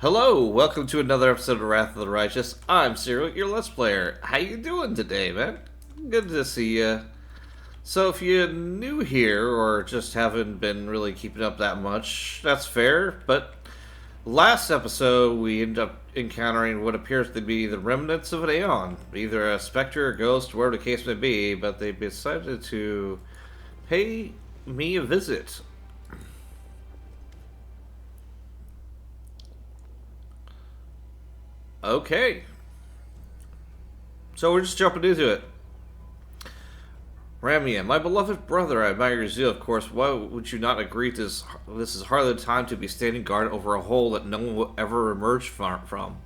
Hello, welcome to another episode of Wrath of the Righteous. I'm Cyril, your Let's Player. How you doing today, man? Good to see you. So if you're new here or just haven't been really keeping up that much, that's fair, but last episode we ended up encountering what appears to be the remnants of an Aeon. Either a specter or ghost, whatever the case may be, but they decided to pay me a visit. Okay. So we're just jumping into it. Remian, my beloved brother, I admire your zeal, of course. Why would you not agree to this? This is hardly the time to be standing guard over a hole that no one will ever emerge from.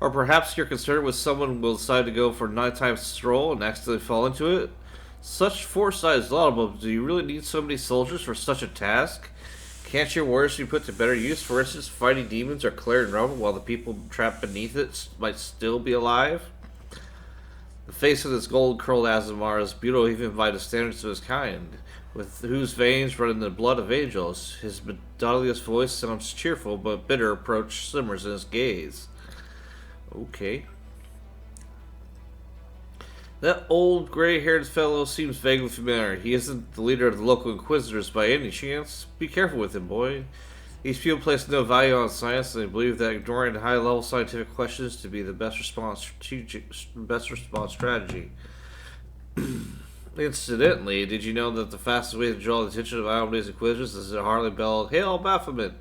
Or perhaps you're concerned with someone will decide to go for a nighttime stroll and accidentally fall into it? Such foresight is laudable, but do you really need so many soldiers for such a task? Can't your warriors be put to better use, for instance, fighting demons or clearing rubble while the people trapped beneath it might still be alive? The face of this gold-curled Azamar is beautiful even by the standards of his kind, with whose veins run in the blood of angels. His melodious voice sounds cheerful, but bitter approach simmers in his gaze. Okay. That old gray-haired fellow seems vaguely familiar. He isn't the leader of the local Inquisitors by any chance. Be careful with him, boy. These people place no value on science, and they believe that ignoring high-level scientific questions to be the best response strategy. Incidentally, did you know that the fastest way to draw the attention of Iomaedaian Inquisitors is to hardly bell "Hail Baphomet"?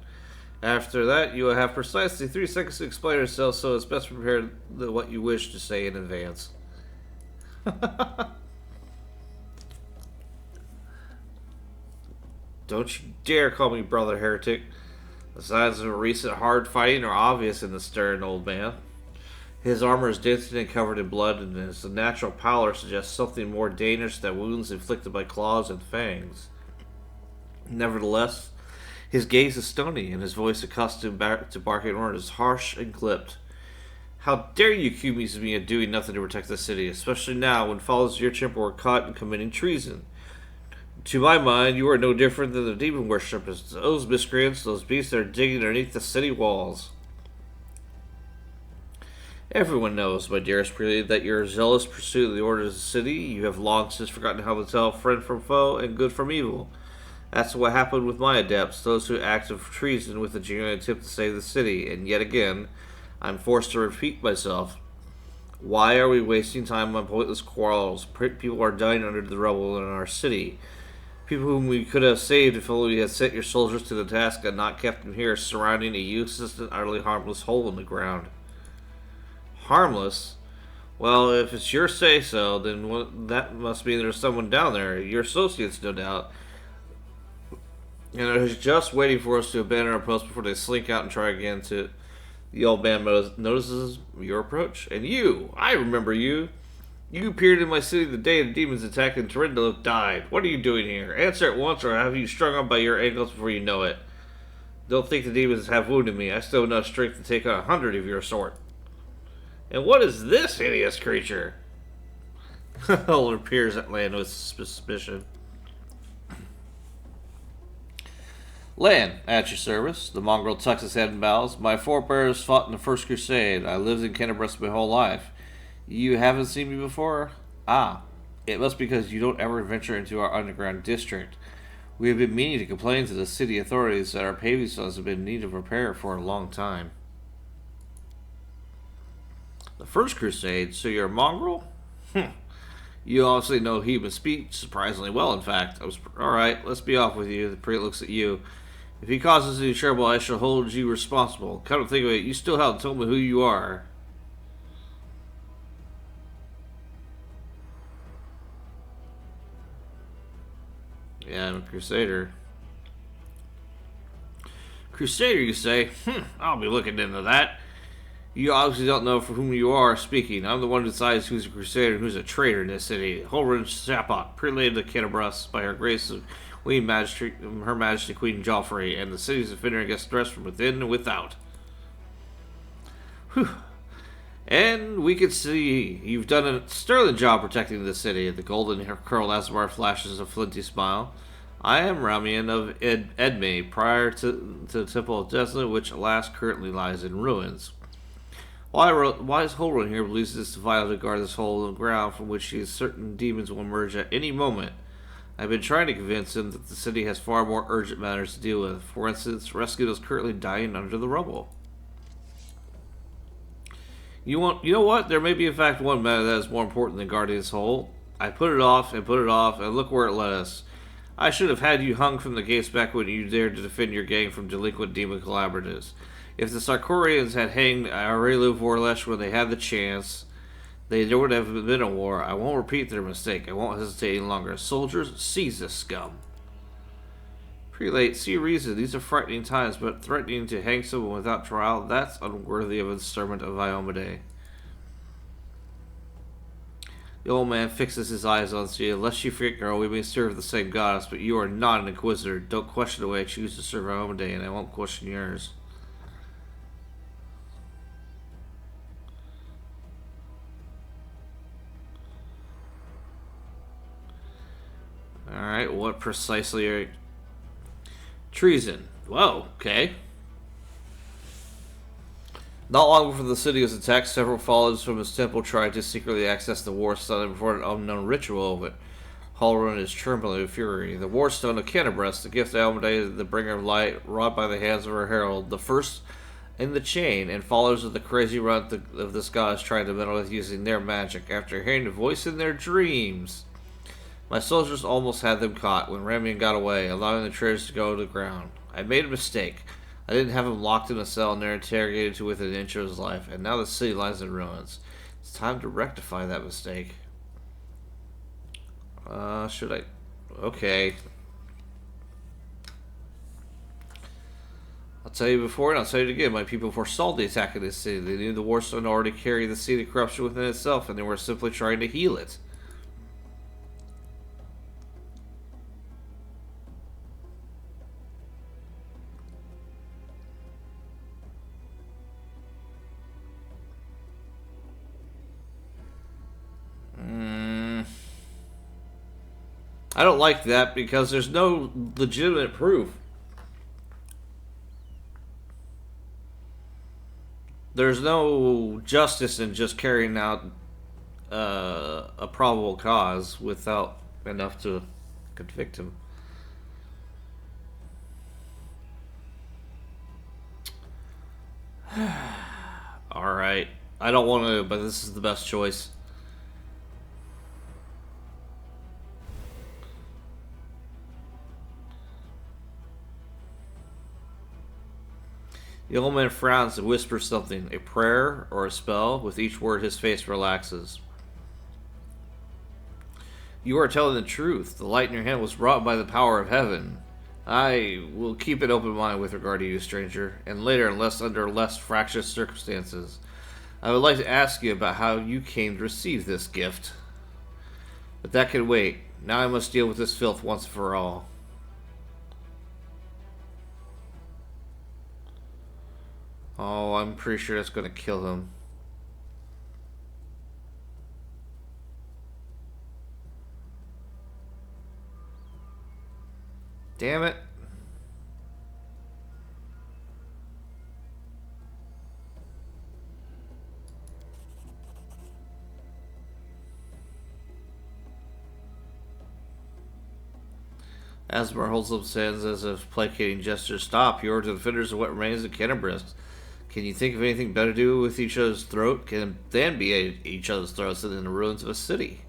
After that, you will have precisely 3 seconds to explain yourself, so it's best prepared what you wish to say in advance. Don't you dare call me brother, heretic. The signs of recent hard fighting are obvious in the stern old man. His armor is dented and covered in blood, and his natural pallor suggests something more dangerous than wounds inflicted by claws and fangs. Nevertheless, his gaze is stony, and his voice, accustomed to barking orders, is harsh and clipped. How dare you accuse me of doing nothing to protect the city, especially now when followers of your temple were caught in committing treason? To my mind, you are no different than the demon worshippers, those miscreants, those beasts that are digging underneath the city walls. Everyone knows, my dearest prelate, that your zealous pursuit of the orders of the city, you have long since forgotten how to tell friend from foe and good from evil. That's what happened with my adepts, those who act of treason with a genuine attempt to save the city, and yet again, I'm forced to repeat myself. Why are we wasting time on pointless quarrels? People are dying under the rubble in our city. People whom we could have saved if only we had sent your soldiers to the task and not kept them here surrounding a useless and utterly harmless hole in the ground. Harmless? Well, if it's your say-so, then that must mean there's someone down there. Your associates, no doubt. And they're just waiting for us to abandon our post before they slink out and try again to... The old man notices your approach. And you! I remember you! You appeared in my city the day the demons attacked and Torindolo died. What are you doing here? Answer at once, or have you strung up by your ankles before you know it? Don't think the demons have wounded me. I still have enough strength to take on 100 of your sort. And what is this hideous creature? Hulgrun peers at Lan with suspicion. Lan, at your service. The mongrel tucks his head and bows. My forebears fought in the First Crusade. I lived in Kennebrus my whole life. You haven't seen me before? Ah, it must be because you don't ever venture into our underground district. We have been meaning to complain to the city authorities that our paving stones have been in need of repair for a long time. The First Crusade? So you're a mongrel? You obviously know human speech surprisingly well, in fact. Alright, let's be off with you. The priest looks at you. If he causes any trouble, I shall hold you responsible. Come to think of it, you still haven't told me who you are. Yeah, I'm a Crusader. Crusader, you say? I'll be looking into that. You obviously don't know for whom you are speaking. I'm the one who decides who's a Crusader and who's a traitor in this city. Hulgrun Sapot, prelated of Kennebrus by her grace of Queen Majesty, Her Majesty Queen Joffrey, and the city's defender against threats from within and without. Whew. And we can see you've done a sterling job protecting the city. The golden curl Azamar flashes a flinty smile. I am Remian of Edme, prior to the Temple of Desnian, which alas currently lies in ruins. Wise Hulgrun here believes it is vital to guard this hole in the ground from which he is certain demons will emerge at any moment. I've been trying to convince him that the city has far more urgent matters to deal with. For instance, rescue those currently dying under the rubble. You know what? There may be in fact one matter that is more important than guarding this hole. I put it off and put it off, and look where it led us. I should have had you hung from the gates back when you dared to defend your gang from delinquent demon collaborators. If the Sarkorians had hanged Aurelu Vorlesh when they had the chance, there would have been a war. I won't repeat their mistake. I won't hesitate any longer. Soldiers, seize this scum. Prelate, see reason. These are frightening times, but threatening to hang someone without trial, that's unworthy of a servant of Iomaedaian. The old man fixes his eyes on you. Lest you forget, girl, we may serve the same goddess, but you are not an inquisitor. Don't question the way I choose to serve Iomaedaian, and I won't question yours. Alright, what precisely are... Treason. Whoa, okay. Not long before the city was attacked, several followers from his temple tried to secretly access the War Stone and perform an unknown ritual of it. Hulgrun is trembling with fury. The War Stone of Canterbury, the gift of Iomaedaian, the bringer of light, wrought by the hands of her herald, the first in the chain, and followers of the crazy run of this goddess tried to meddle with using their magic. After hearing a voice in their dreams, my soldiers almost had them caught when Remian got away, allowing the traitors to go to the ground. I made a mistake. I didn't have him locked in a cell and there interrogated to within an inch of his life, and now the city lies in ruins. It's time to rectify that mistake. Should I? Okay. I'll tell you before and I'll tell you again, my people foresaw the attack of this city. They knew the War Stone already carried the seed of corruption within itself, and they were simply trying to heal it. I don't like that because there's no legitimate proof. There's no justice in just carrying out a probable cause without enough to convict him. Alright. I don't want to, but this is the best choice. The old man frowns and whispers something, a prayer or a spell. With each word, his face relaxes. You are telling the truth. The light in your hand was wrought by the power of heaven. I will keep an open mind with regard to you, stranger, and later, unless under less fractious circumstances, I would like to ask you about how you came to receive this gift. But that can wait. Now I must deal with this filth once and for all. Oh, I'm pretty sure that's going to kill him. Damn it. Asmar holds up his hands as if placating gesture. Stop. You are the defenders of what remains of Canterbury. Can you think of anything better to do with each other's throat than be at each other's throats than in the ruins of a city?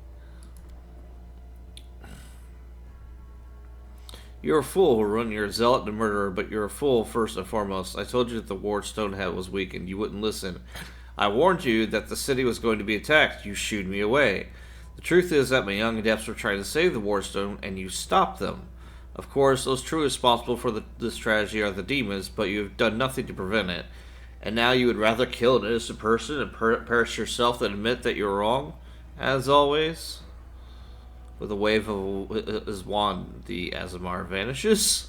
You're a fool, Hulgrun. You're a zealot and a murderer, but you're a fool first and foremost. I told you that the War Stone head was weak, and you wouldn't listen. I warned you that the city was going to be attacked. You shooed me away. The truth is that my young adepts were trying to save the War Stone, and you stopped them. Of course, those truly responsible for this tragedy are the demons, but you have done nothing to prevent it. And now you would rather kill an innocent person and perish yourself than admit that you're wrong? As always, with a wave of his wand, the Aasimar vanishes.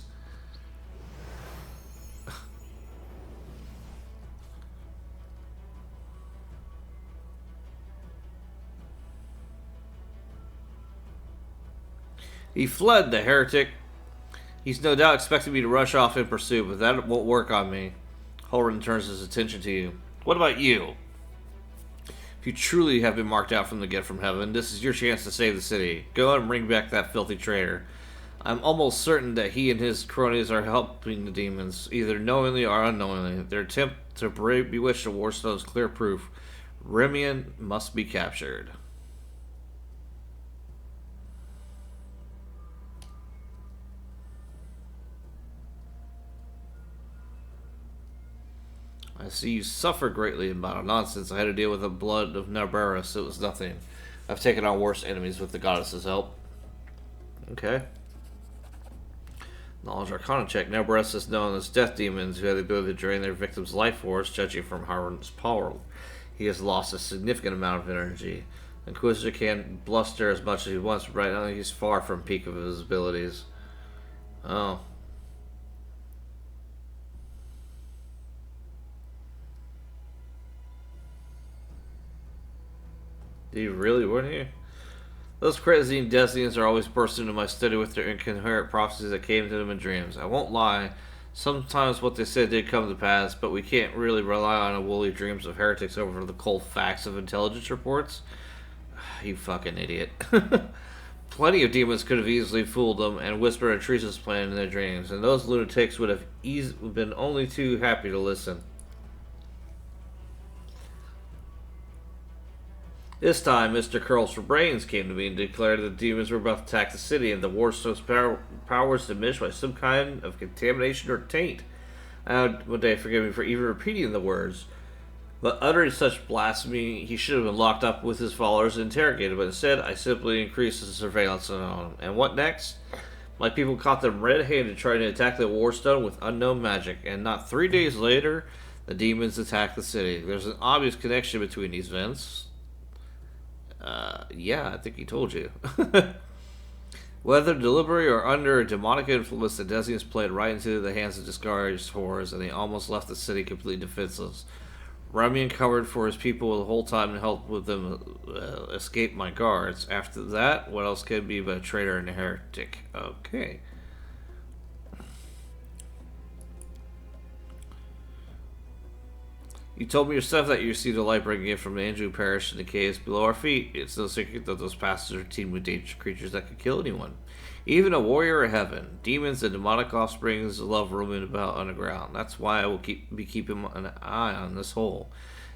He fled, the heretic. He's no doubt expecting me to rush off in pursuit, but that won't work on me. Hulgrun turns his attention to you. What about you? If you truly have been marked out from the gift from heaven, this is your chance to save the city. Go and bring back that filthy traitor. I'm almost certain that he and his cronies are helping the demons, either knowingly or unknowingly. Their attempt to bewitch the Warstone is clear proof. Remian must be captured. I see you suffer greatly about nonsense. I had to deal with the blood of Nerberus. It was nothing. I've taken on worse enemies with the goddess's help. Okay. Knowledge Arcana check. Nerberus is known as death demons who have the ability to drain their victims' life force, judging from Harun's power. He has lost a significant amount of energy. Inquisitor can't bluster as much as he wants, but right now he's far from peak of his abilities. Oh. Did you really, weren't you? Those crazy Desnians are always bursting into my study with their incoherent prophecies that came to them in dreams. I won't lie. Sometimes what they said did come to pass, but we can't really rely on the woolly dreams of heretics over the cold facts of intelligence reports. You fucking idiot. Plenty of demons could have easily fooled them and whispered a treasonous plan in their dreams, and those lunatics would have been only too happy to listen. This time, Mr. Curls for Brains came to me and declared that the demons were about to attack the city and the Warstone's powers diminished by some kind of contamination or taint. One day, forgive me for even repeating the words, but uttering such blasphemy, he should have been locked up with his followers and interrogated, but instead, I simply increased the surveillance on him. And what next? My people caught them red-handed trying to attack the Warstone with unknown magic, and not 3 days later, the demons attacked the city. There's an obvious connection between these events. Yeah, I think he told you. Whether deliberately or under a demonic influence, the Desnians played right into the hands of discouraged horrors, and they almost left the city completely defenseless. Remian covered for his people the whole time and helped with them escape my guards. After that, what else could be but a traitor and a heretic? Okay. You told me yourself that you received a light-bringing gift from an angel who perished in the caves below our feet. It's no secret that those bastards are teamed with dangerous creatures that could kill anyone. Even a warrior of heaven. Demons and demonic offsprings love roaming about underground. That's why I will be keeping an eye on this hole.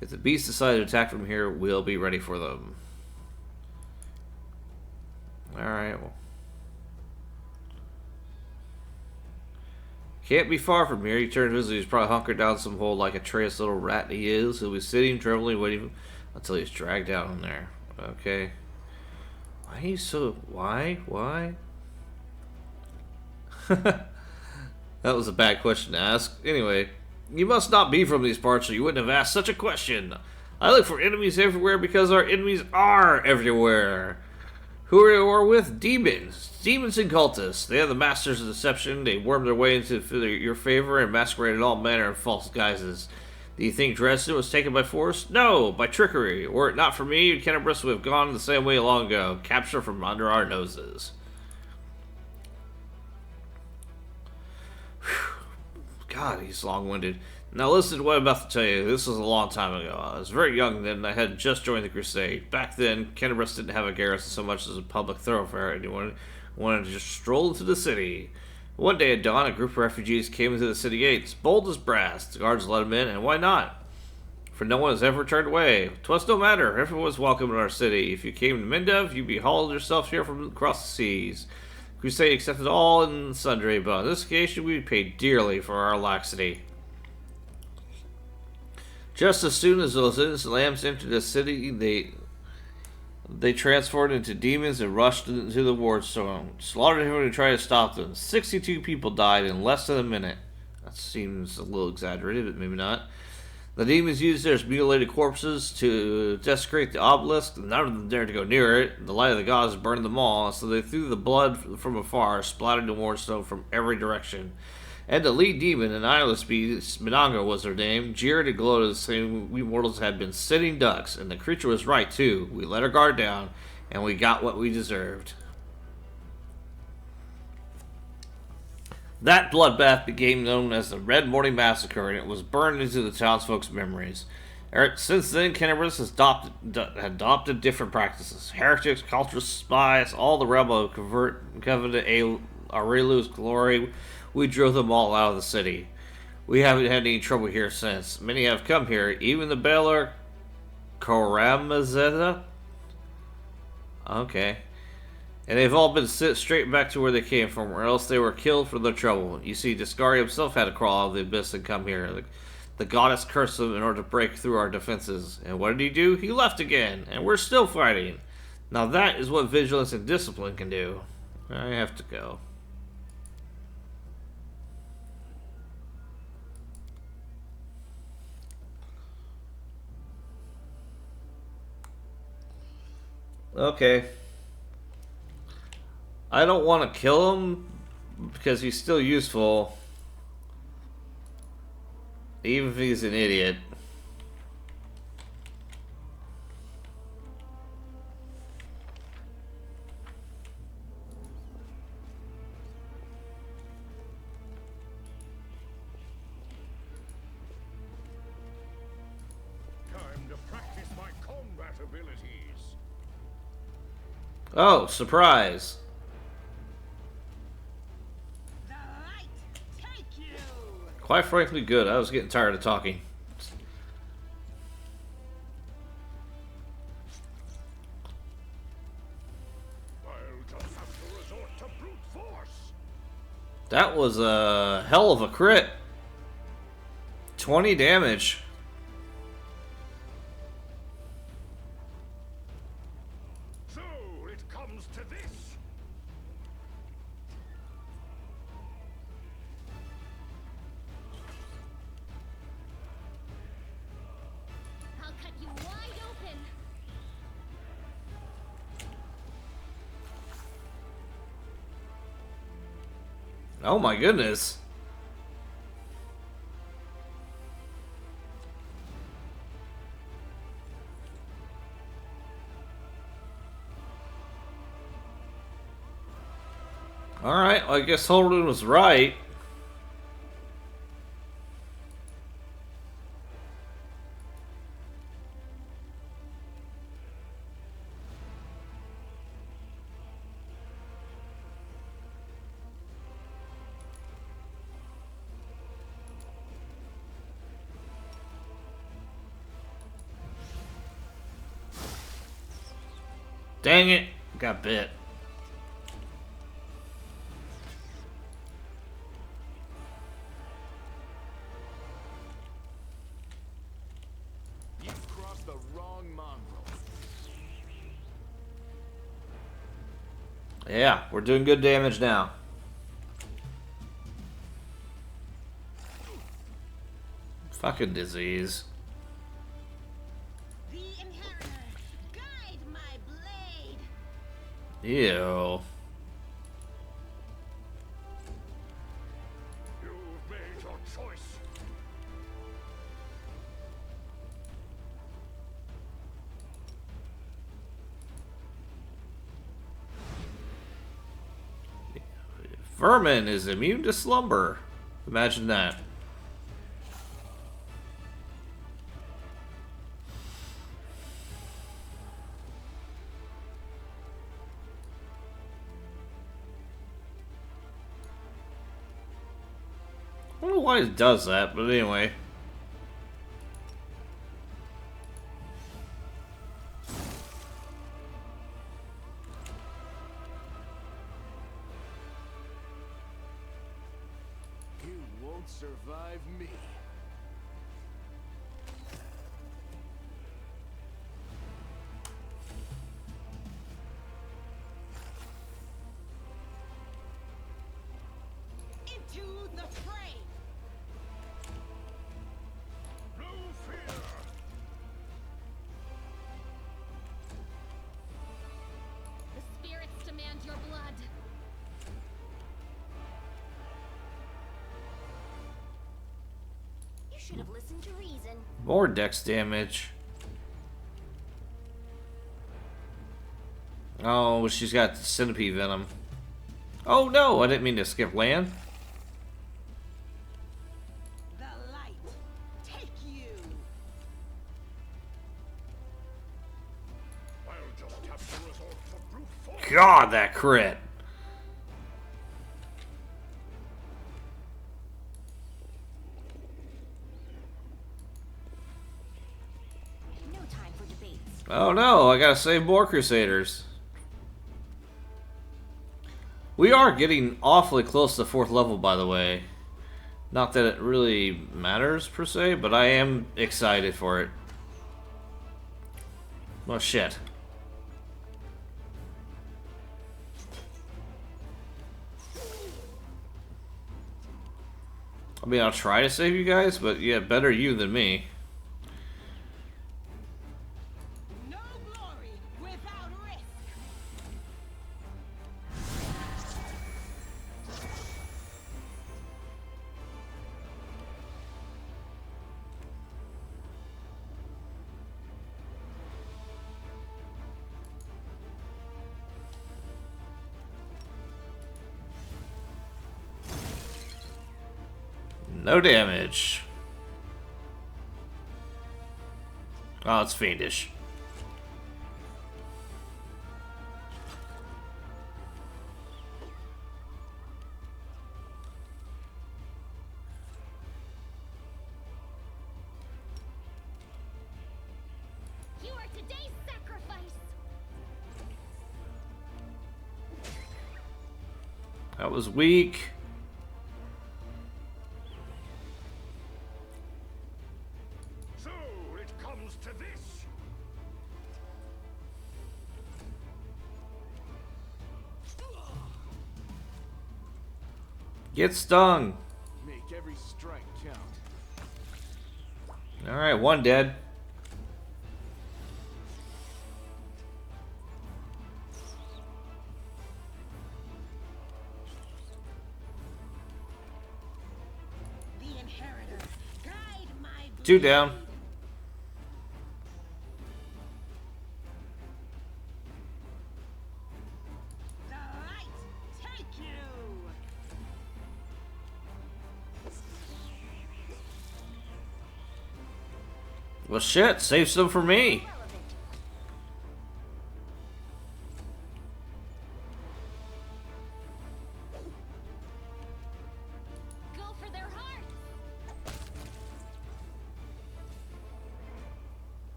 If the beasts decide to attack from here, we'll be ready for them. Alright, well. Can't be far from here. He turned visibly. He's probably hunkered down some hole like a trace little rat he is. He'll be sitting, trembling, waiting until he's dragged down in there. Okay. Why are you so... Why? That was a bad question to ask. Anyway, you must not be from these parts or you wouldn't have asked such a question. I look for enemies everywhere because our enemies are everywhere. Who are with? Demons. Demons and cultists. They are the masters of deception. They worm their way into your favor and masquerade in all manner of false guises. Do you think Dresden was taken by force? No, by trickery. Were it not for me, Kennebrus would have gone the same way long ago. Capture from under our noses. God, he's long-winded. Now listen to what I'm about to tell you. This was a long time ago. I was very young then, and I had just joined the Crusade. Back then, Kennebrus didn't have a garrison so much as a public thoroughfare. Anyone wanted to just stroll into the city. One day at dawn, a group of refugees came into the city gates, bold as brass. The guards let them in, and why not? For no one has ever turned away. 'Twas no matter. Everyone was welcome in our city. If you came to Mendev, you behauled yourself here from across the seas. Crusade accepted all and sundry, but on this occasion we paid dearly for our laxity. Just as soon as those innocent lambs entered the city, they transformed into demons and rushed into the Warstone. Slaughtered everyone who tried to stop them. 62 people died in less than a minute. That seems a little exaggerated, but maybe not. The demons used their mutilated corpses to desecrate the obelisk. None of them dared to go near it. The light of the gods burned them all, so they threw the blood from afar, splattered the Warstone from every direction. And the lead demon, an eyeless beast, Minanga was her name, jeered and gloated, saying we mortals had been sitting ducks, and the creature was right too. We let our guard down, and we got what we deserved. That bloodbath became known as the Red Morning Massacre, and it was burned into the townsfolk's memories. Since then, Cannabis has adopted different practices. Heretics, cultists, spies, all the rebel coveted Aurelu's glory. We drove them all out of the city. We haven't had any trouble here since. Many have come here, even the Baylor Koramazeta. Okay. And they've all been sent straight back to where they came from, or else they were killed for their trouble. You see, Discari himself had to crawl out of the abyss and come here. The goddess cursed him in order to break through our defenses. And what did he do? He left again, and we're still fighting. Now that is what vigilance and discipline can do. I have to go. Okay. I don't want to kill him because he's still useful, even if he's an idiot. Time to practice my combat abilities. Oh, surprise. Quite frankly, good. I was getting tired of talking. I'll just have to resort to brute force. That was a hell of a crit. 20 damage. So it comes to this. I'll cut you wide open. Oh my goodness. Alright, well, I guess Hulgrun was right. Dang it, got bit. You've crossed the wrong mongrel. Yeah, we're doing good damage now. Fucking disease. The inheritor, guide my blade. Ew. You've made your choice. Vermin is immune to slumber. Imagine that. I don't know why it does that, but anyway. You won't survive me. Into the fray. No fear. The spirits demand your blood. You should have listened to reason. More dex damage. Oh, she's got centipede venom. Oh no, I didn't mean to skip land. have to resort to brute force. God, that crit. No time for debates. Oh no, I gotta save more Crusaders. We are getting awfully close to 4th level, by the way. Not that it really matters, per se, but I am excited for it. Oh shit. I mean, I'll try to save you guys, but yeah, better you than me. No glory without risk. No damage. Oh, it's fiendish. You are today's sacrifice. That was weak. So it comes to this. Get stung. Make every strike count. Alright, one dead. The inheritor. Guide my blade. Two down. The light take you. Well shit, save some for me. Relevant. Go for their hearts.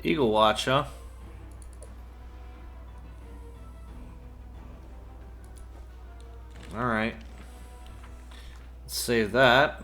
Eagle Watch, huh? Alright. Let's save that.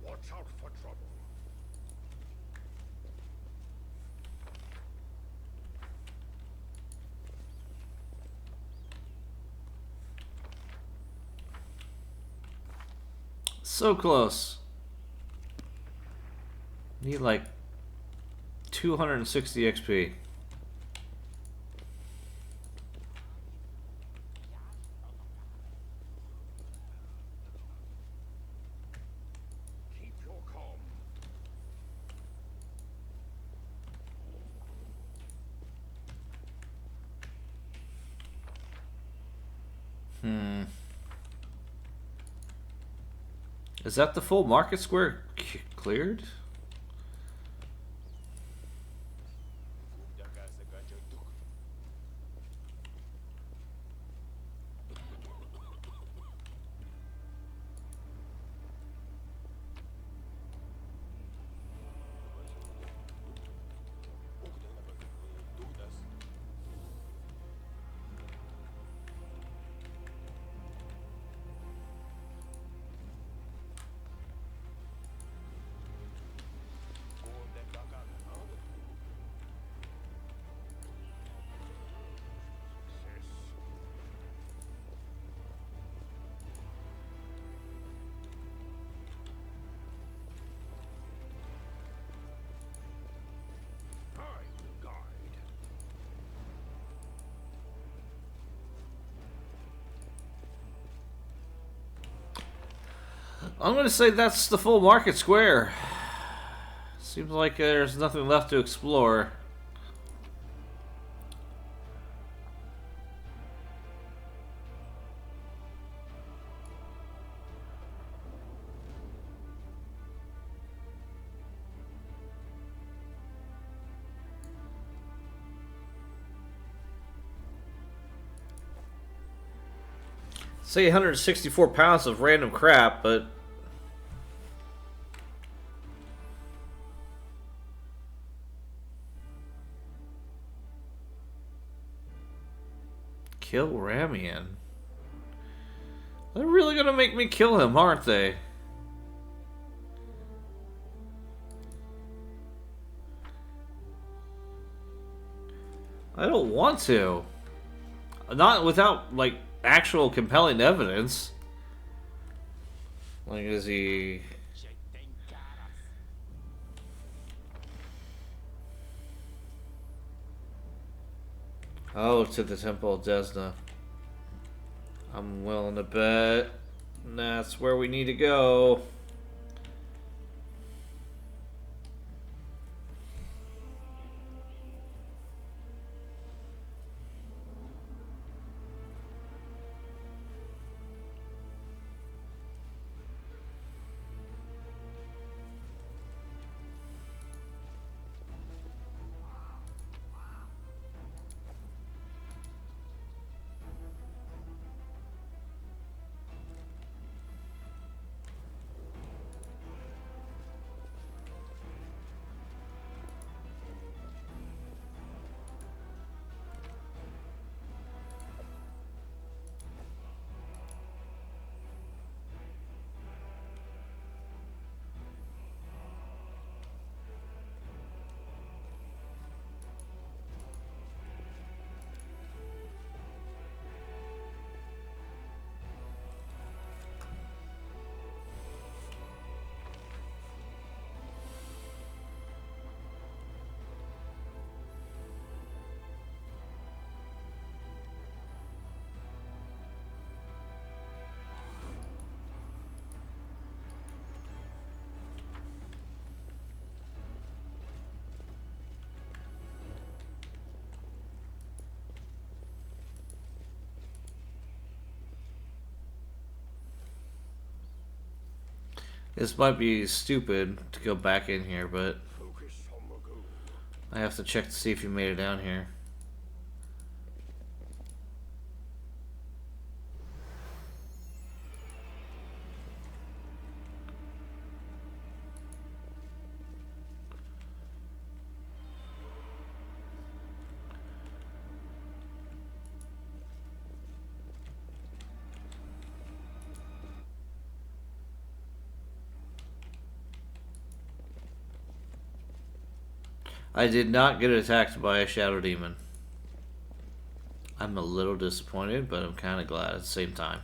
Watch out for trouble. So close. Need like 260 XP. Keep your calm. Is that the full market square cleared? I'm going to say that's the full market square. Seems like there's nothing left to explore. Say 164 pounds of random crap, but kill Remian. They're really gonna make me kill him, aren't they? I don't want to. Not without, like, actual compelling evidence. Like, is he... Oh, to the Temple of Desna. I'm willing to bet that's where we need to go. This might be stupid to go back in here, but Focus on the goal. I have to check to see if you made it down here. I did not get attacked by a shadow demon. I'm a little disappointed, but I'm kind of glad at the same time.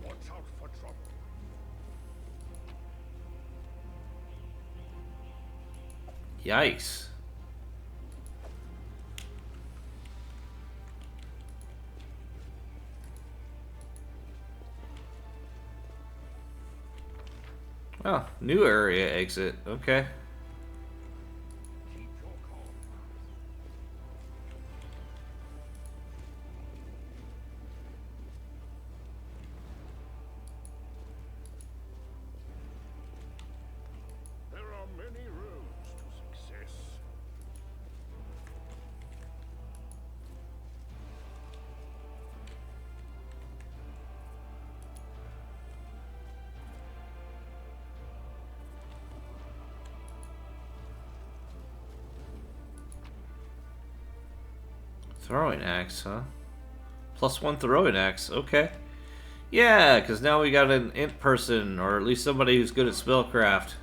Watch out for trouble. Yikes. Oh, new area exit. Okay. Keep your calm. There are many roads to success. Throwing axe, huh? +1 throwing axe. Okay. Yeah, because now we got an imp person, or at least somebody who's good at spellcraft.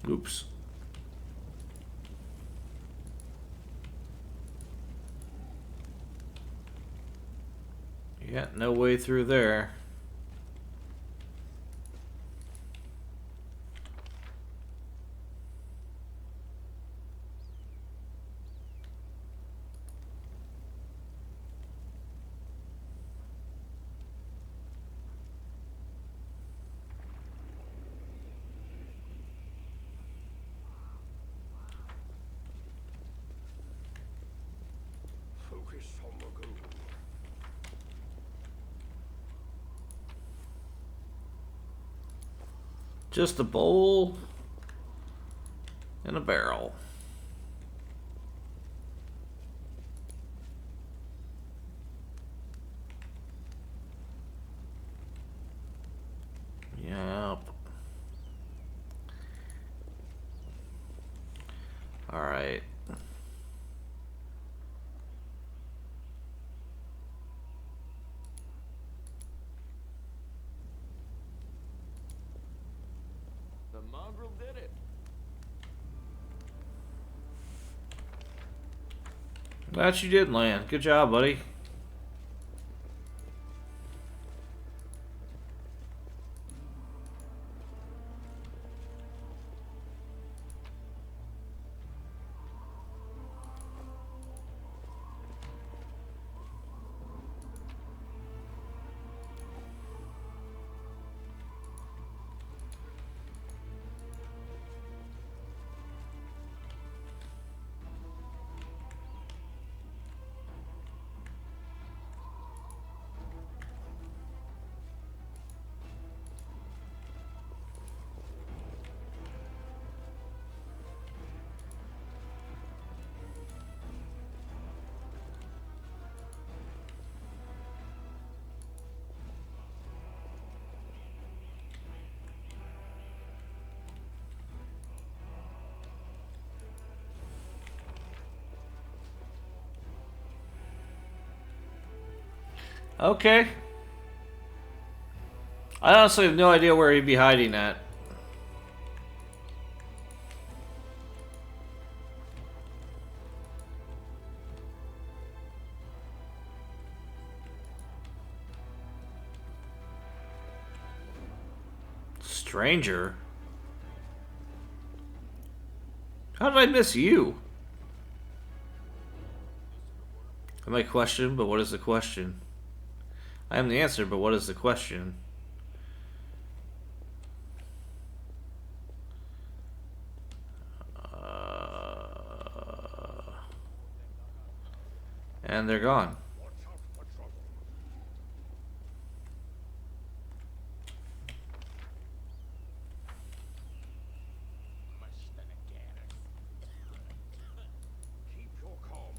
Oops. Yeah, no way through there. Focus on the goal. Just a bowl and a barrel. Yep. All right. The mongrel did it. Glad you did land. Good job, buddy. Okay. I honestly have no idea where he'd be hiding at. Stranger? How did I miss you? I might question, but what is the question? I am the answer, but what is the question? And they're gone. Watch out for trouble. Keep your calm.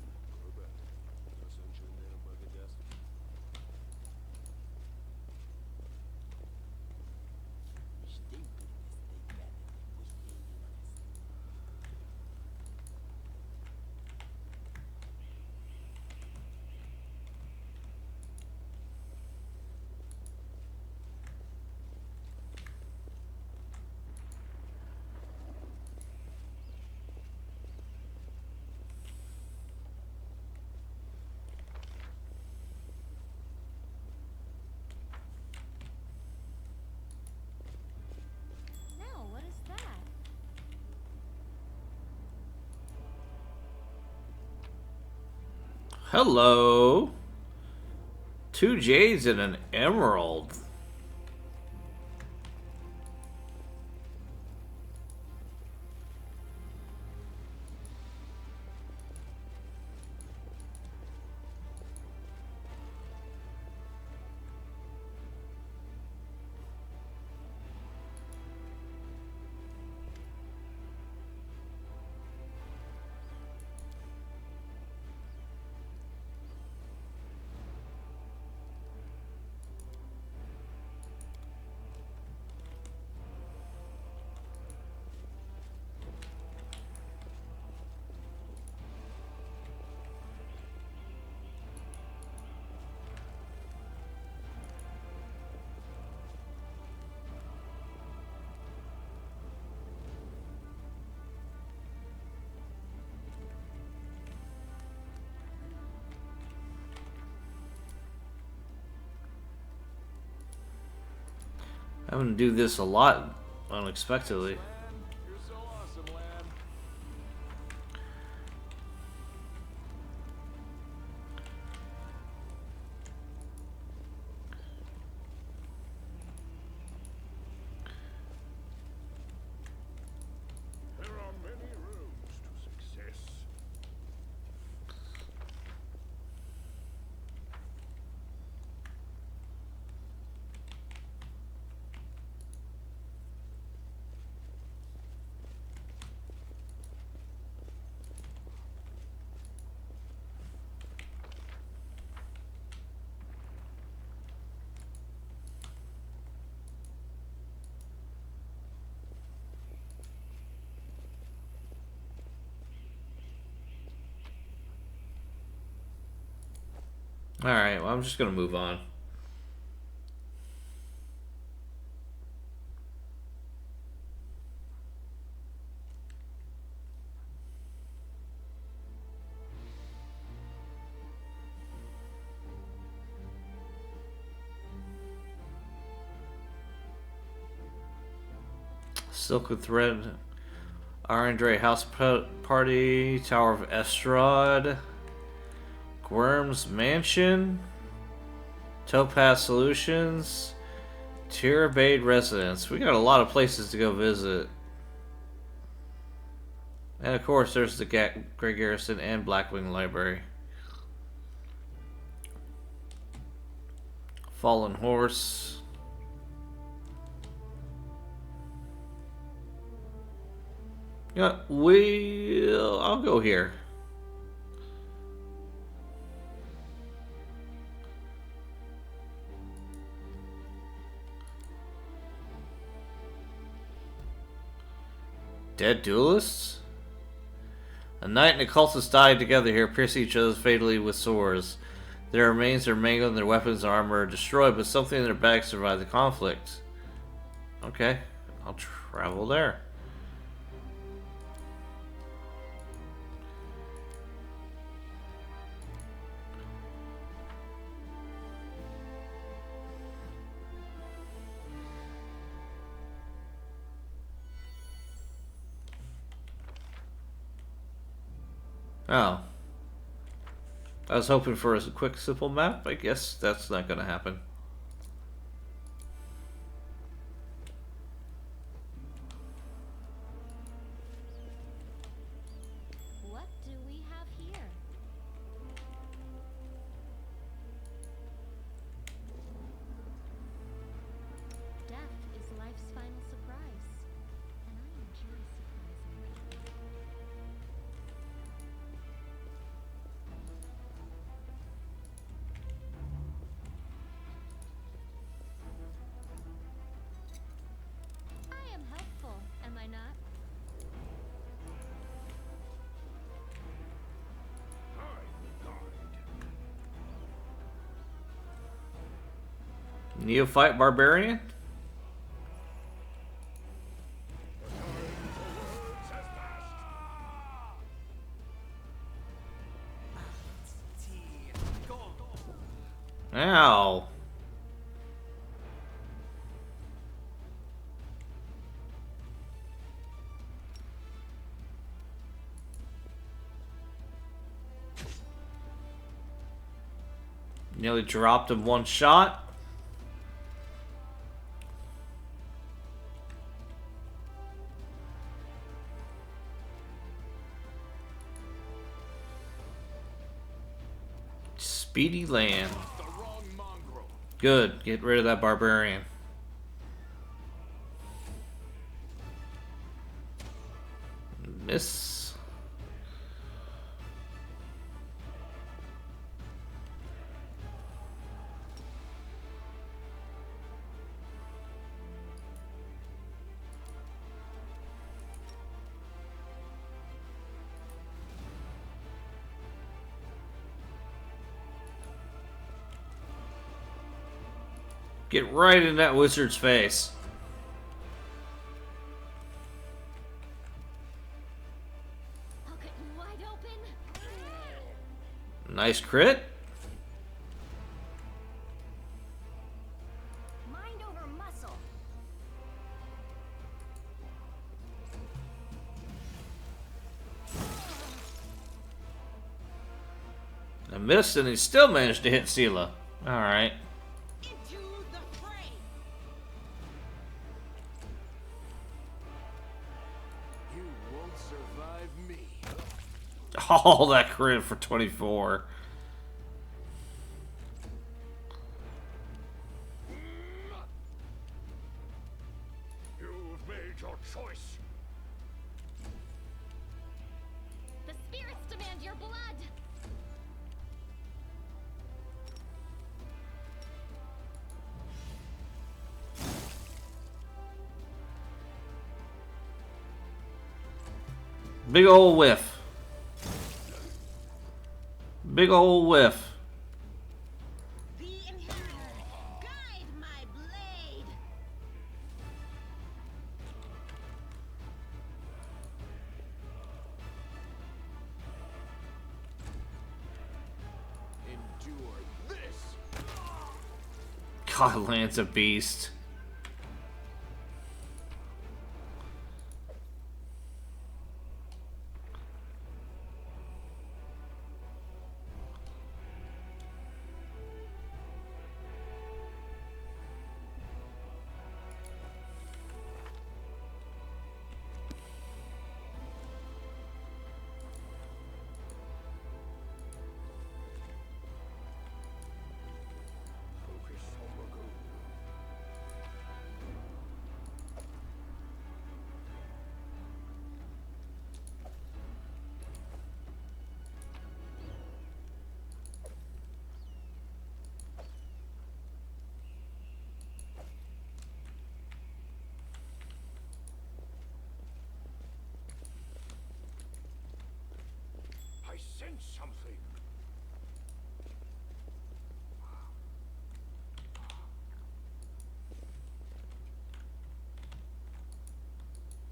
No, what is that? Hello. 2 jades and an emerald. I'm gonna do this a lot unexpectedly. You're so awesome, lad. There are many roads to success. Alright, well, I'm just gonna move on. Silk and Thread, Arandre House Party, Tower of Estrad, Worm's Mansion, Topaz Solutions, Tirabade Residence. We got a lot of places to go visit. And of course, there's the Grey Garrison and Blackwing Library. Fallen Horse. Yeah, I'll go here. Dead duelists? A knight and a cultist died together here, piercing each other fatally with swords. Their remains are mangled and their weapons and armor are destroyed, but something in their bags survived the conflict. Okay, I'll travel there. Oh. I was hoping for a quick, simple map. I guess that's not gonna happen. What do we have here? Death is life's final surprise, and I enjoy surprising people. I am helpful, am I not? Neophyte Barbarian? Ow. Nearly dropped him one shot. Speedy land. The wrong mongrel. Good. Get rid of that barbarian. Miss. Get right in that wizard's face. Pocket wide open. Nice crit. Mind over muscle. missed, and he still managed to hit Sela. Alright. Into the fray. You won't survive me. Oh, that crit for 24. You've made your choice. The spirits demand your blood. Big ol' whiff. Big ol' whiff. The inheritor, guide my blade. Endure this. God, Lance a beast. Focus on the goal. I sense something.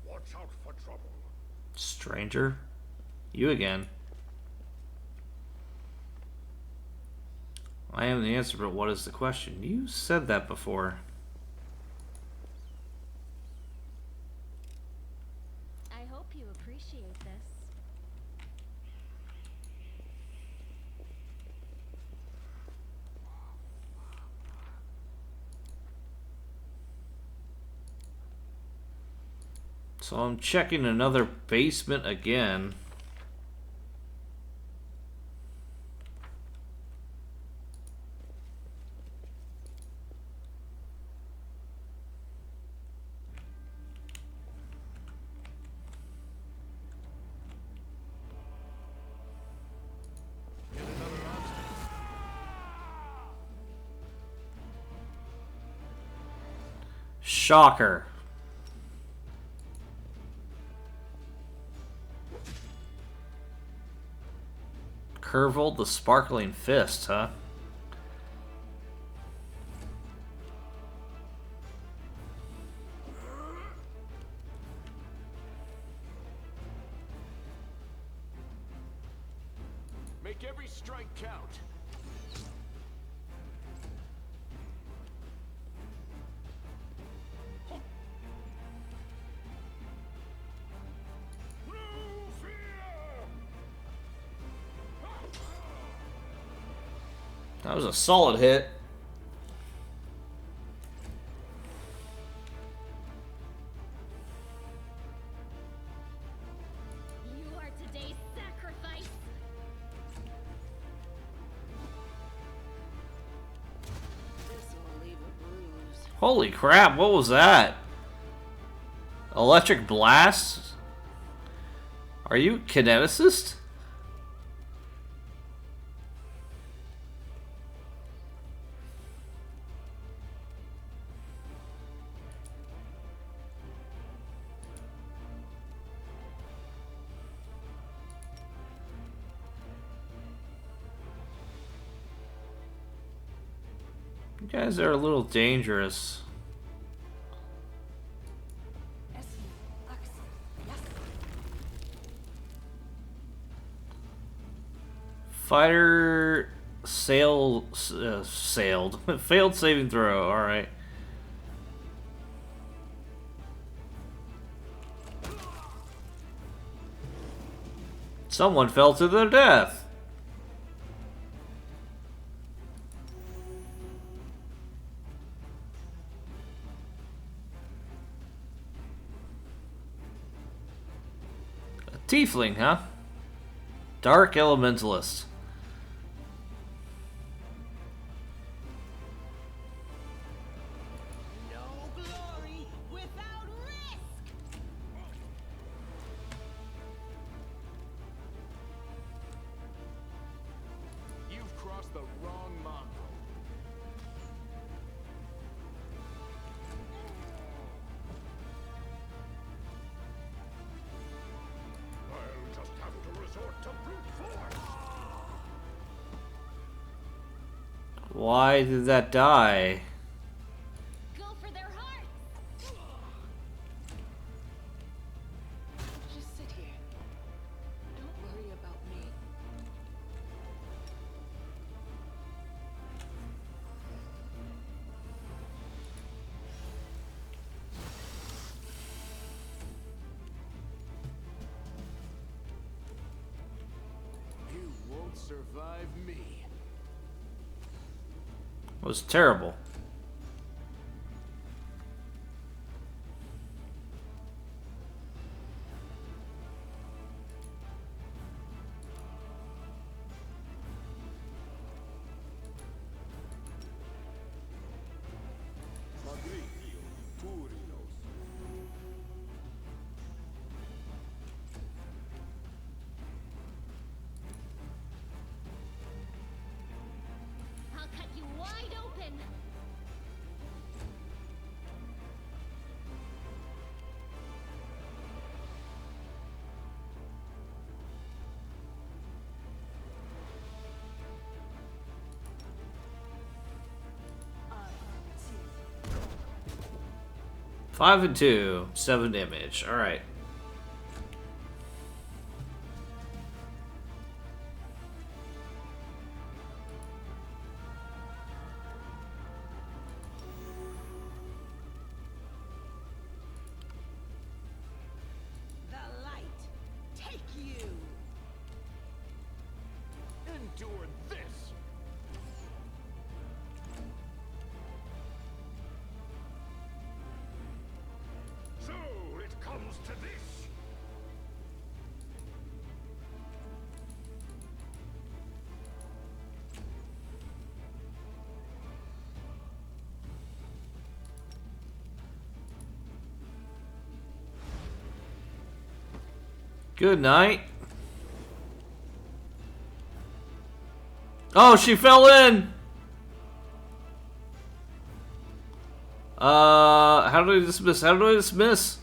Watch out for trouble. Stranger? You again. I am the answer, but what is the question? You said that before. I hope you appreciate this. So I'm checking another basement again. Shocker. Curvold the Sparkling Fist, huh? Make every strike count. No fear! That was a solid hit. You are today's sacrifice. This will leave a bruise. Holy crap, what was that? Electric Blast? Are you a kineticist? You guys are a little dangerous. Fighter sailed. Failed saving throw. All right. Someone fell to their death. Tiefling, huh? Dark Elementalist. No glory without risk. You've crossed the wrong mongrel. I'll just have to resort to brute force. Why did that die? Go for their hearts! Just sit here. Don't worry about me. You won't survive me. It was terrible. Magritio, Turinos. I'll cut you wide open! Five and 2, 7 damage. All right. The light. Take you. Endure this. So it comes to this. Good night. Oh, she fell in. How do I dismiss? How do I dismiss?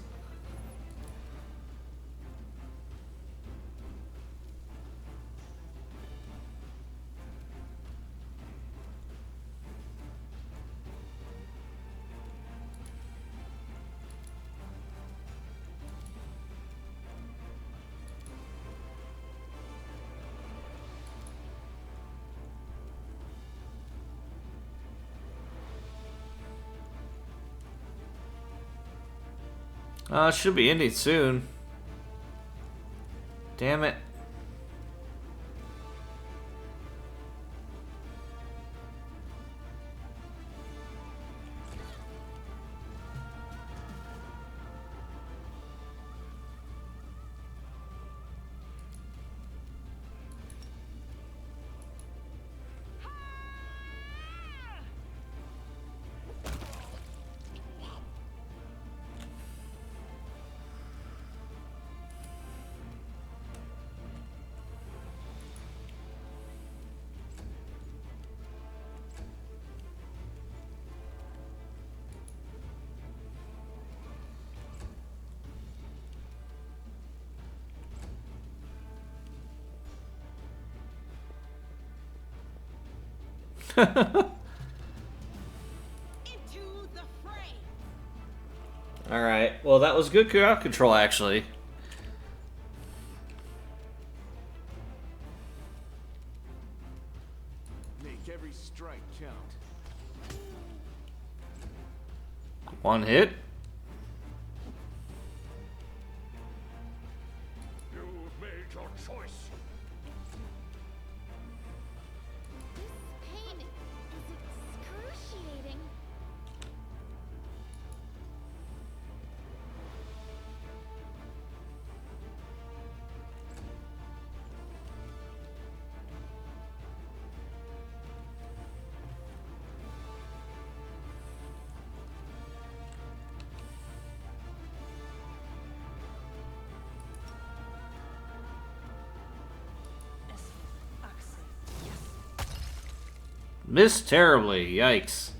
Should be ending soon. Damn it. Into the fray. Alright, well that was good crowd control actually. Make every strike count. One hit. You've made your choice. This pain is excruciating. Missed terribly. Yikes.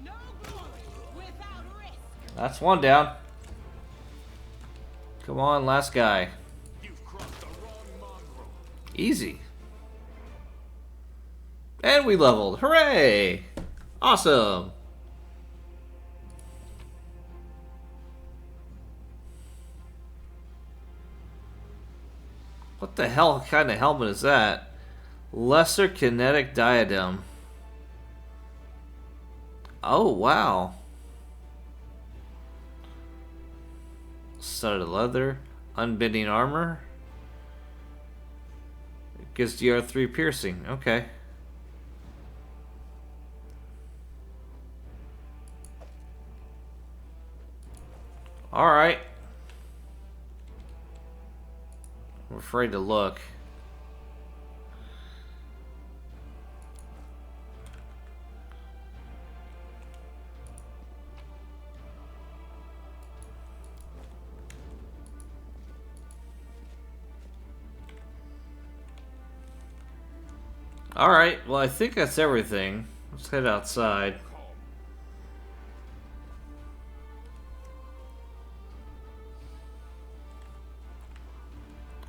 No glory without risk. That's one down. Come on, last guy. You've crossed the wrong mongrel. Easy. And we leveled. Hooray! Awesome. What the hell kind of helmet is that? Lesser kinetic diadem. Oh, wow. Studded leather. Unbending armor. It gives DR3 piercing. Okay. Alright. I'm afraid to look. Alright, well I think that's everything. Let's head outside.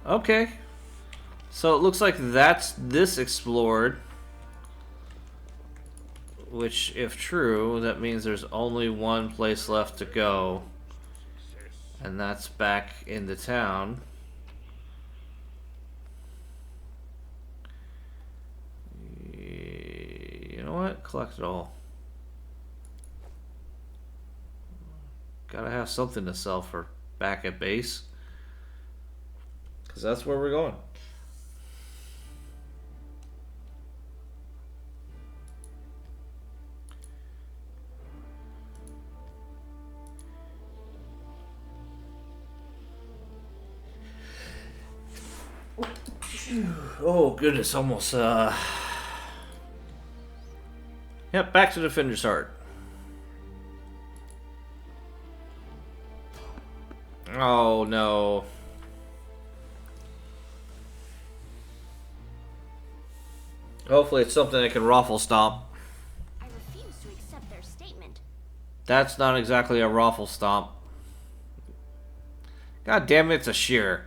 Okay. So it looks like that's this explored. Which, if true, that means there's only one place left to go. And that's back in the town. You know what? Collect it all. Gotta have something to sell for back at base. Because that's where we're going. Oh goodness, almost Yep, back to Defender's Heart. Oh no. Hopefully it's something that can raffle stomp. I refuse to accept their statement. That's not exactly a raffle stomp. God damn it, it's a shear.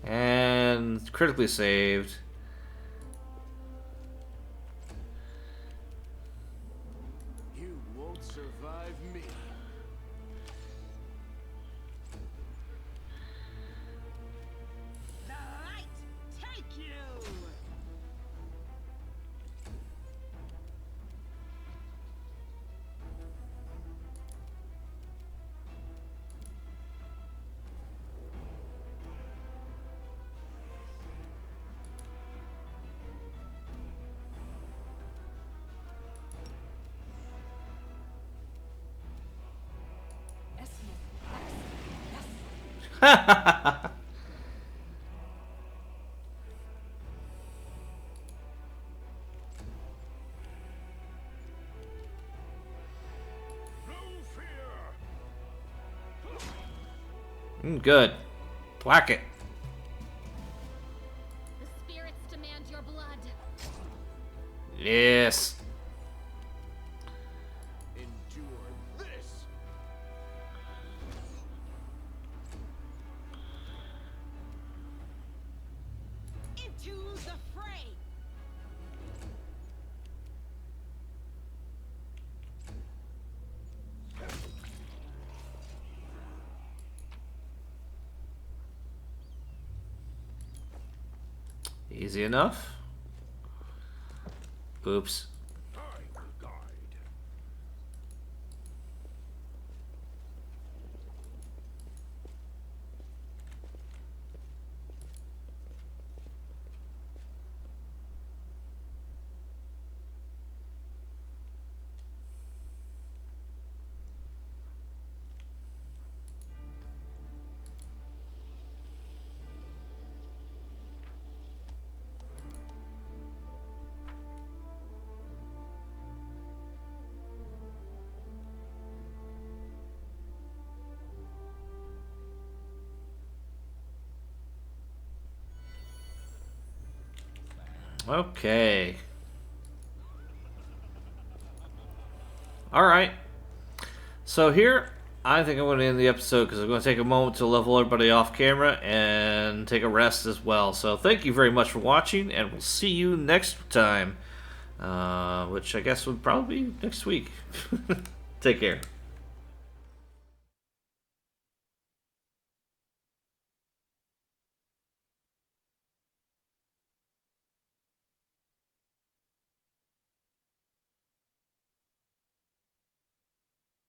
And critically saved. You won't survive me. The light take you. No fear. Good. Whack it. The spirits demand your blood. Yes. Endure this. Into the fray. Easy enough. Oops. I will guide. Okay. Alright. So here, I think I'm going to end the episode because I'm going to take a moment to level everybody off camera and take a rest as well. So thank you very much for watching, and we'll see you next time. Which I guess would probably be next week. Take care.